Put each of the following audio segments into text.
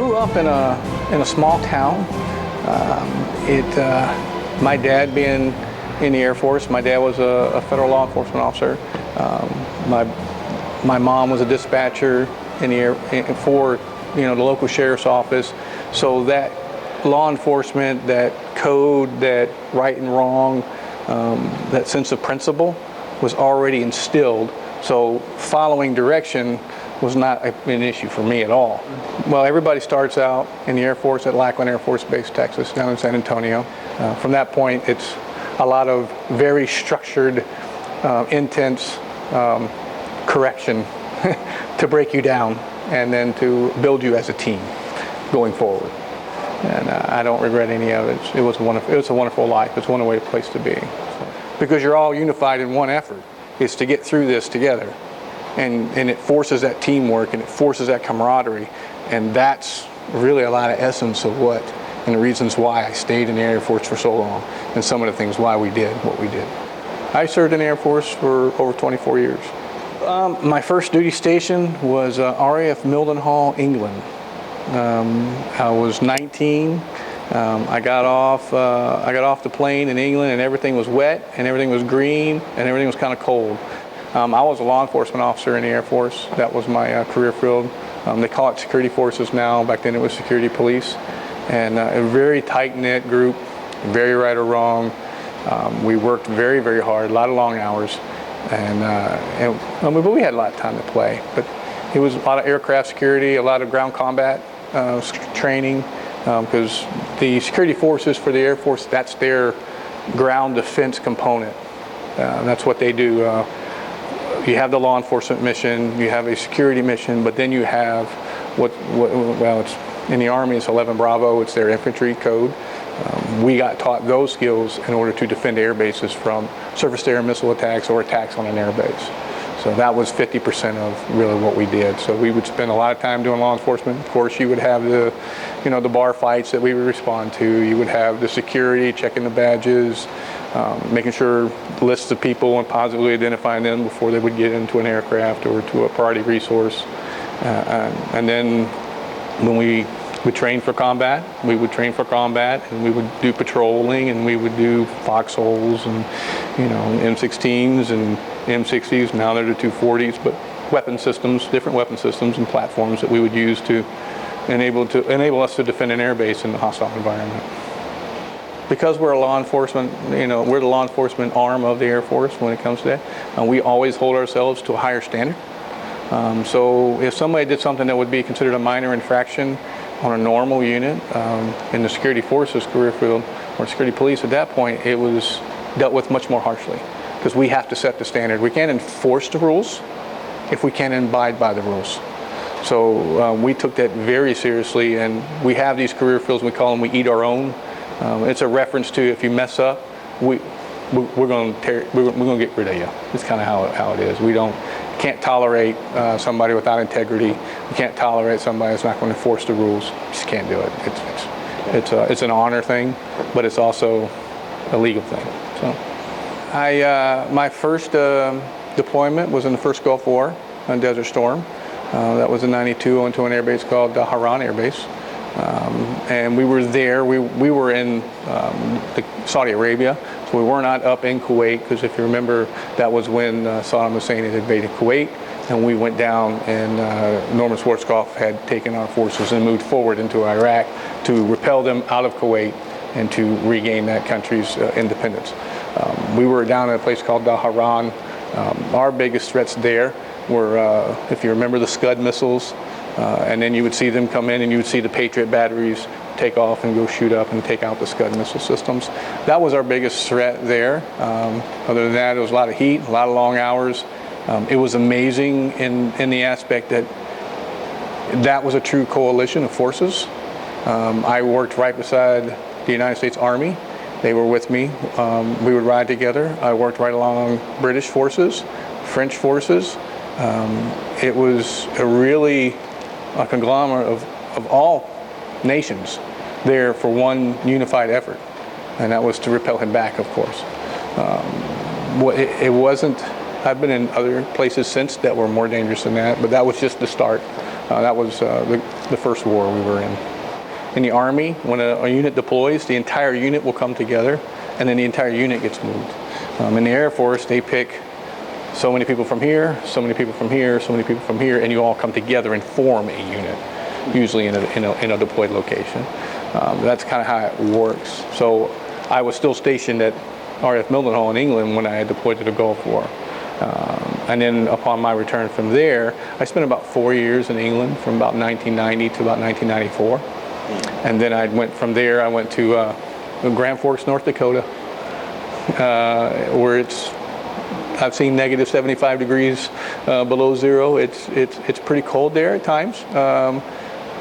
grew up in a small town. My dad being in the Air Force, my dad was a federal law enforcement officer. My mom was a dispatcher in the for the local sheriff's office. So that law enforcement, that code, that right and wrong, that sense of principle was already instilled. So following direction was not an issue for me at all. Well, everybody starts out in the Air Force at Lackland Air Force Base, Texas, down in San Antonio. From that point, it's a lot of very structured, intense correction to break you down and then to build you as a team going forward. And I don't regret any of it. It was a wonderful life. It's a wonderful place to be. Because you're all unified in one effort. It's to get through this together. And it forces that teamwork and it forces that camaraderie. And that's really a lot of essence of what and the reasons why I stayed in the Air Force for so long and some of the things why we did what we did. I served in the Air Force for over 24 years. My first duty station was RAF Mildenhall, England. I was 19. I got off the plane in England and everything was wet and everything was green and everything was kind of cold. I was a law enforcement officer in the Air Force. That was my career field. They call it security forces now. Back then it was security police. And a very tight-knit group, very right or wrong. We worked very, very hard, a lot of long hours. But we had a lot of time to play. But it was a lot of aircraft security, a lot of ground combat training, because the security forces for the Air Force, that's their ground defense component. That's what they do. You have the law enforcement mission, you have a security mission, but then you have it's in the Army, it's 11 Bravo, it's their infantry code. We got taught those skills in order to defend air bases from surface-to-air missile attacks or attacks on an air base. So that was 50% of really what we did. So we would spend a lot of time doing law enforcement. Of course, you would have the bar fights that we would respond to. You would have the security, checking the badges, making sure lists of people and positively identifying them before they would get into an aircraft or to a priority resource. And then when we would train for combat, and we would do patrolling, and we would do foxholes and M16s and M60s. Now they're the 240s, but different weapon systems and platforms that we would use to enable us to defend an air base in a hostile environment. Because we're a law enforcement, we're the law enforcement arm of the Air Force when it comes to that. We always hold ourselves to a higher standard. So if somebody did something that would be considered a minor infraction on a normal unit in the security forces career field or security police, at that point it was dealt with much more harshly because we have to set the standard. We can't enforce the rules if we can't abide by the rules. So we took that very seriously, and we have these career fields, we call them, we eat our own. It's a reference to if you mess up, we're going to get rid of you. It's kind of how it is. We can't tolerate somebody without integrity. We can't tolerate somebody that's not going to enforce the rules. Just can't do it. It's an honor thing, but it's also a legal thing. So, my first deployment was in the first Gulf War on Desert Storm. That was in '92. I went to an air base called Haran Air Base. And we were there. We were in Saudi Arabia, so we were not up in Kuwait, because if you remember, that was when Saddam Hussein had invaded Kuwait, and we went down, and Norman Schwarzkopf had taken our forces and moved forward into Iraq to repel them out of Kuwait and to regain that country's independence. We were down at a place called Haran. Our biggest threats there were, if you remember, the Scud missiles. And then you would see them come in, and you would see the Patriot batteries take off and go shoot up and take out the Scud missile systems. That was our biggest threat there. Other than that, it was a lot of heat, a lot of long hours. It was amazing in the aspect that was a true coalition of forces. I worked right beside the United States Army. They were with me. We would ride together. I worked right along British forces, French forces. It was a conglomerate of all nations there for one unified effort, and that was to repel him back, of course. It wasn't, I've been in other places since that were more dangerous than that, but that was just the start That was the first war we were in. In the Army, when a unit deploys, the entire unit will come together, and then the entire unit gets moved. In the Air Force, they pick so many people from here, so many people from here, so many people from here, and you all come together and form a unit, usually in a deployed location. That's kind of how it works. So I was still stationed at RF Mildenhall in England when I had deployed to the Gulf War. And then upon my return from there, I spent about 4 years in England from about 1990 to about 1994. And then I went from there, I went to Grand Forks, North Dakota, where I've seen negative 75 degrees below zero. It's pretty cold there at times.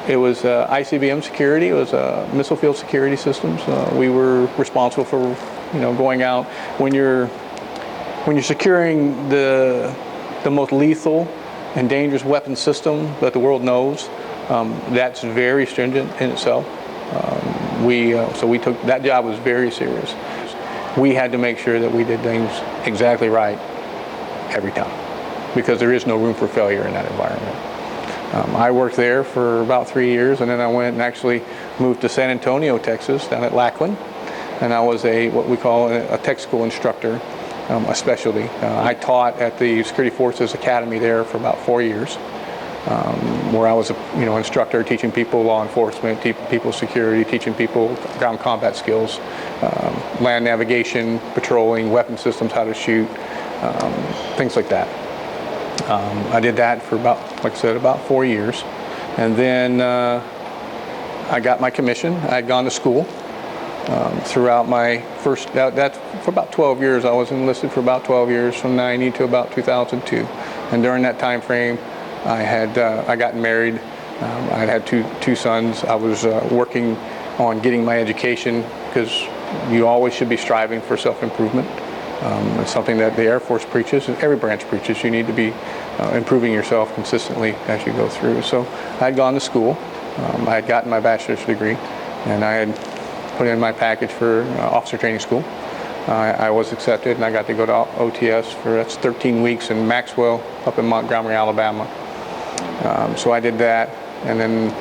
It was ICBM security. It was missile field security systems. We were responsible for, going out when you're securing the most lethal and dangerous weapon system that the world knows. That's very stringent in itself. So we took that job was very serious. We had to make sure that we did things exactly right every time, because there is no room for failure in that environment. I worked there for about 3 years, and then I went and actually moved to San Antonio, Texas, down at Lackland, and I was what we call a tech school instructor, a specialty. I taught at the Security Forces Academy there for about 4 years, where I was a instructor teaching people law enforcement, people security, teaching people ground combat skills, land navigation, patrolling, weapon systems, how to shoot, things like that. I did that for about, like I said, about 4 years, and then I got my commission. I had gone to school throughout my first. That's for about 12 years. I was enlisted for about 12 years, from '90 to about 2002, and during that time frame, I got married. I had two sons. I was working on getting my education, because you always should be striving for self-improvement. It's something that the Air Force preaches, and every branch preaches. You need to be improving yourself consistently as you go through. So I had gone to school. I had gotten my bachelor's degree, and I had put in my package for officer training school. I was accepted, and I got to go to OTS that's 13 weeks in Maxwell up in Montgomery, Alabama. So I did that, and then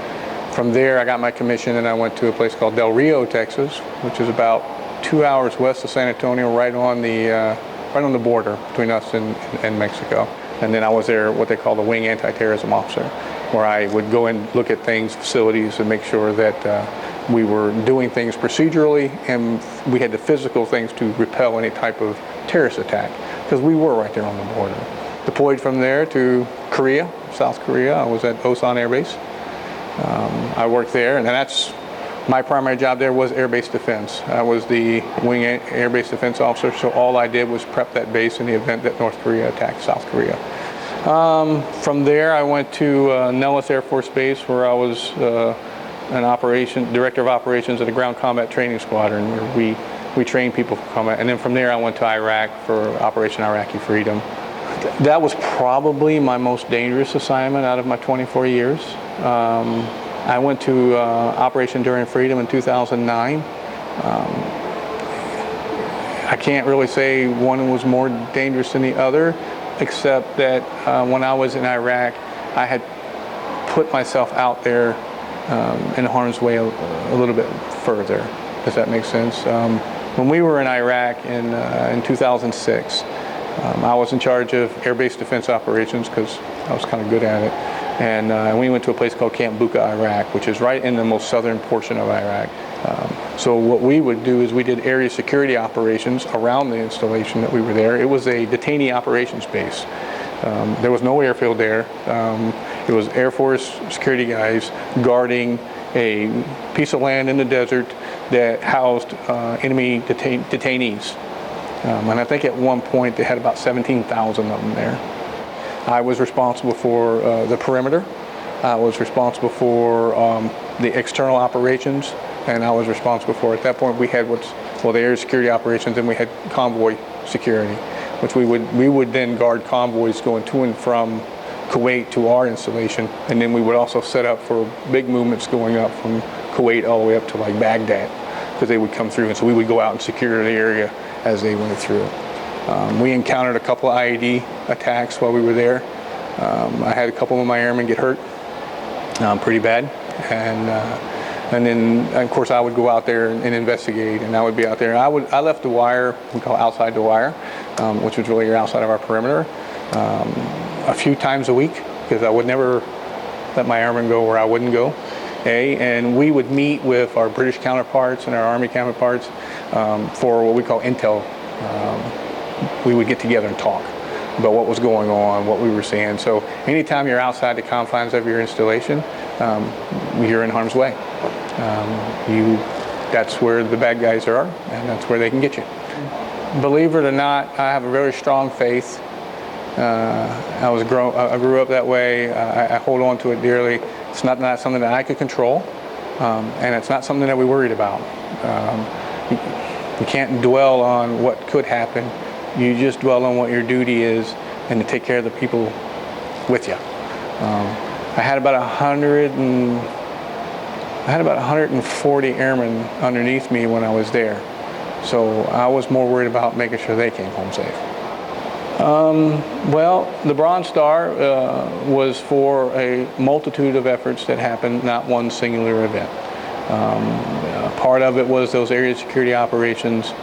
from there I got my commission, and I went to a place called Del Rio, Texas, which is about 2 hours west of San Antonio, right on the border between us and Mexico. And then I was there, what they call the wing anti-terrorism officer, where I would go and look at things, facilities, and make sure that we were doing things procedurally, and we had the physical things to repel any type of terrorist attack, because we were right there on the border. Deployed from there to Korea, South Korea. I was at Osan Air Base. I worked there, and that's my primary job there was air base defense. I was the wing air base defense officer, so all I did was prep that base in the event that North Korea attacked South Korea. From there, I went to Nellis Air Force Base, where I was director of operations at a ground combat training squadron, where we trained people for combat. And then from there, I went to Iraq for Operation Iraqi Freedom. That was probably my most dangerous assignment out of my 24 years. I went to Operation Enduring Freedom in 2009. I can't really say one was more dangerous than the other, except that when I was in Iraq, I had put myself out there in harm's way a little bit further. Does that make sense? When we were in Iraq in 2006, I was in charge of air base defense operations, because I was kind of good at it. And we went to a place called Camp Bucca, Iraq, which is right in the most southern portion of Iraq. So what we would do is we did area security operations around the installation that we were there. It was a detainee operations base. There was no airfield there. It was Air Force security guys guarding a piece of land in the desert that housed enemy detainees. And I think at one point they had about 17,000 of them there. I was responsible for the perimeter. I was responsible for the external operations, and I was responsible for, at that point, we had the air security operations, and we had convoy security, which we would then guard convoys going to and from Kuwait to our installation, and then we would also set up for big movements going up from Kuwait all the way up to like Baghdad, because they would come through, and so we would go out and secure the area as they went through. We encountered a couple of IED attacks while we were there. I had a couple of my airmen get hurt pretty bad. And then, of course, I would go out there and investigate, and I would be out there. I left the wire, we call outside the wire, which was really outside of our perimeter, a few times a week, because I would never let my airmen go where I wouldn't go. And we would meet with our British counterparts and our Army counterparts for what we call intel. We would get together and talk about what was going on, what we were seeing. So anytime you're outside the confines of your installation, you're in harm's way. That's where the bad guys are, and that's where they can get you. Believe it or not, I have a very strong faith. I grew up that way. I hold on to it dearly. It's not something that I could control, and it's not something that we worried about. You can't dwell on what could happen. You just dwell on what your duty is and to take care of the people with you. I had about 140 airmen underneath me when I was there, so I was more worried about making sure they came home safe. Well, the Bronze Star was for a multitude of efforts that happened, not one singular event. Part of it was those area security operations.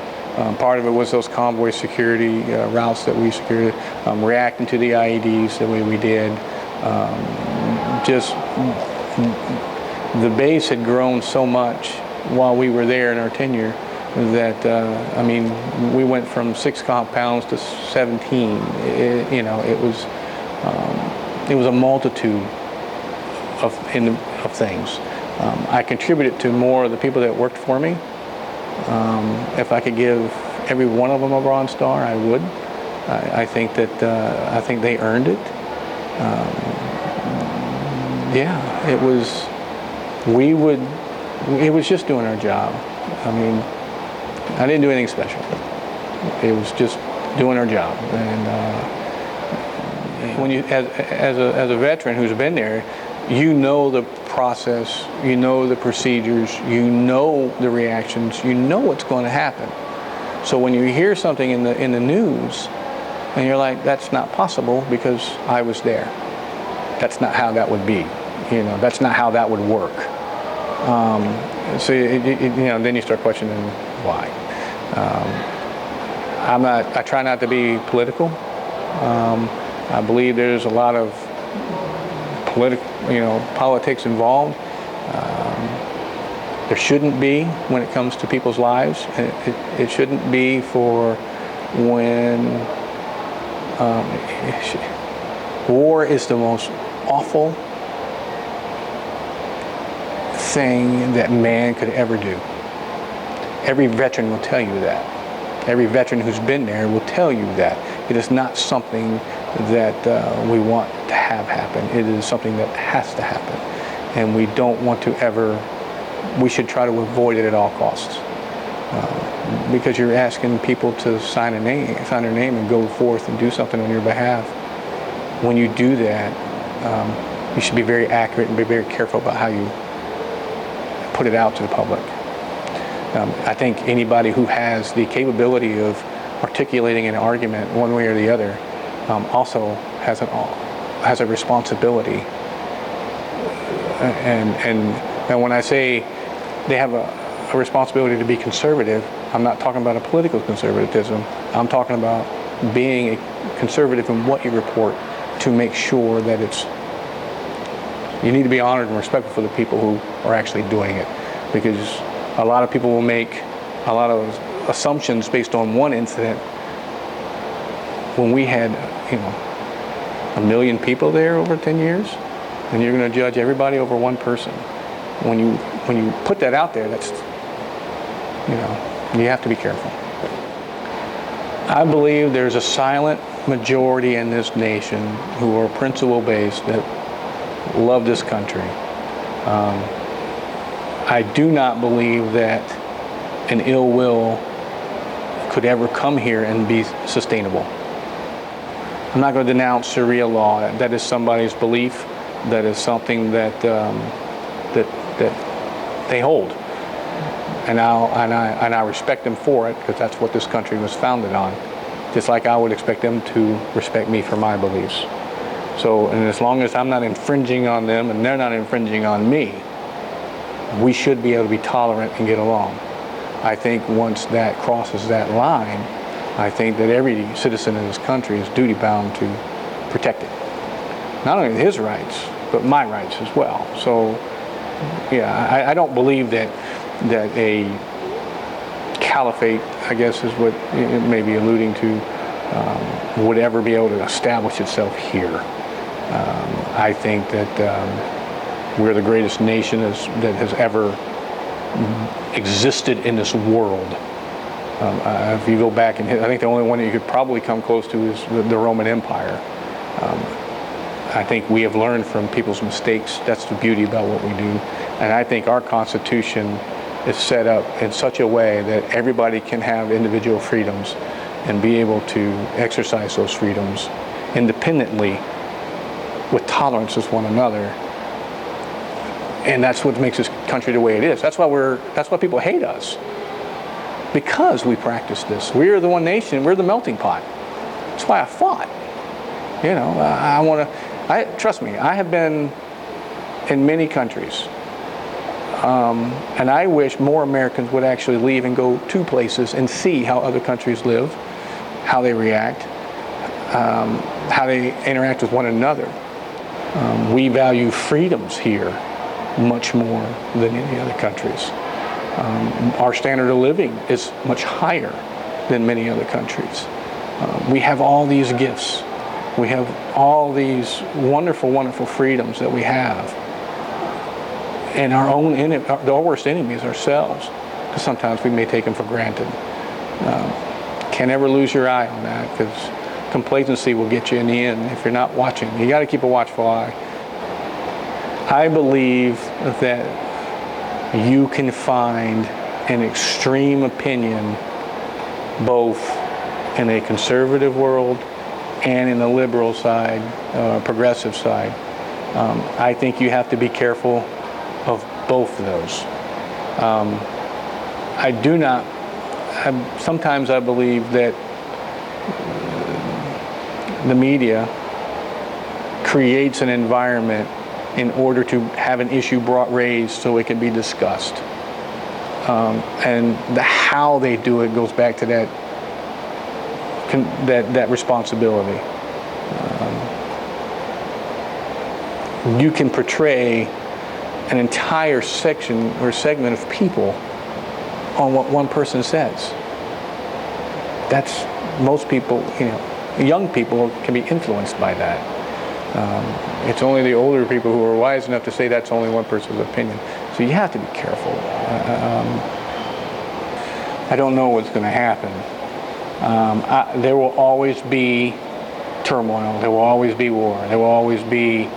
Part of it was those convoy security routes that we secured, reacting to the IEDs the way we did. Just the base had grown so much while we were there in our tenure that I mean, we went from 6 compounds to 17. It was a multitude of things. I contributed to more of the people that worked for me. If I could give every one of them a Bronze Star, I would. I think they earned it. Yeah, it was. It was just doing our job. I mean, I didn't do anything special. It was just doing our job. And when you, as a veteran who's been there, you know the process, you know the procedures, you know the reactions, you know what's going to happen. So when you hear something in the news, and you're like, that's not possible because I was there. That's not how that would be. That's not how that would work. So then you start questioning why. I try not to be political. I believe there's a lot of politics involved. There shouldn't be when it comes to people's lives. It shouldn't be for when war is the most awful thing that man could ever do. Every veteran will tell you that. Every veteran who's been there will tell you that. It is not something that we want to have happen. It is something that has to happen. And we don't want to we should try to avoid it at all costs. Because you're asking people to sign their name and go forth and do something on your behalf. When you do that, you should be very accurate and be very careful about how you put it out to the public. I think anybody who has the capability of articulating an argument one way or the other also has a responsibility. And when I say they have a responsibility to be conservative, I'm not talking about a political conservatism. I'm talking about being a conservative in what you report to make sure that you need to be honored and respectful for the people who are actually doing it, because a lot of people will make a lot of assumptions based on one incident when we had 1 million people there over 10 years, and you're going to judge everybody over one person. When you put that out there, that's you have to be careful. I believe there's a silent majority in this nation who are principle-based that love this country. I do not believe that an ill will could ever come here and be sustainable. I'm not going to denounce Sharia law. That is somebody's belief. That is something that they hold, and I respect them for it, because that's what this country was founded on. Just like I would expect them to respect me for my beliefs. So, and as long as I'm not infringing on them and they're not infringing on me, we should be able to be tolerant and get along. I think once that crosses that line, I think that every citizen in this country is duty bound to protect it. Not only his rights, but my rights as well. So, yeah, I don't believe that a caliphate, I guess is what it may be alluding to, would ever be able to establish itself here. I think that we're the greatest nation that has ever existed in this world. If you go back and I think the only one that you could probably come close to is the Roman Empire. I think we have learned from people's mistakes. That's the beauty about what we do. And I think our Constitution is set up in such a way that everybody can have individual freedoms and be able to exercise those freedoms independently with tolerance with one another. And that's what makes this country the way it is. That's why people hate us. Because we practice this. We're the one nation, we're the melting pot. That's why I fought. You know, trust me, I have been in many countries. And I wish more Americans would actually leave and go to places and see how other countries live, how they react, how they interact with one another. We value freedoms here much more than any other countries. Our standard of living is much higher than many other countries. We have all these gifts. We have all these wonderful, wonderful freedoms that we have. And our own enemy, our worst enemy is ourselves, because sometimes we may take them for granted. Can't ever lose your eye on that, because complacency will get you in the end if you're not watching. You got to keep a watchful eye. I believe that you can find an extreme opinion both in a conservative world and in the liberal side, progressive side. I think you have to be careful of both of those. Sometimes I believe that the media creates an environment in order to have an issue raised so it can be discussed. And how they do it goes back to that responsibility. You can portray an entire section or segment of people on what one person says. That's most people, young people can be influenced by that. It's only the older people who are wise enough to say that's only one person's opinion. So you have to be careful. I don't know what's going to happen. There will always be turmoil. There will always be war. There will always be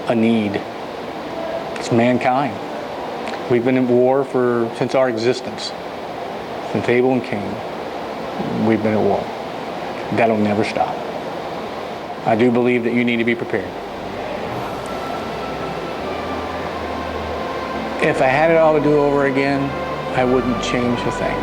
a need. It's mankind. We've been in war since our existence. Since Abel and Cain, we've been at war. That'll never stop. I do believe that you need to be prepared. If I had it all to do over again, I wouldn't change a thing.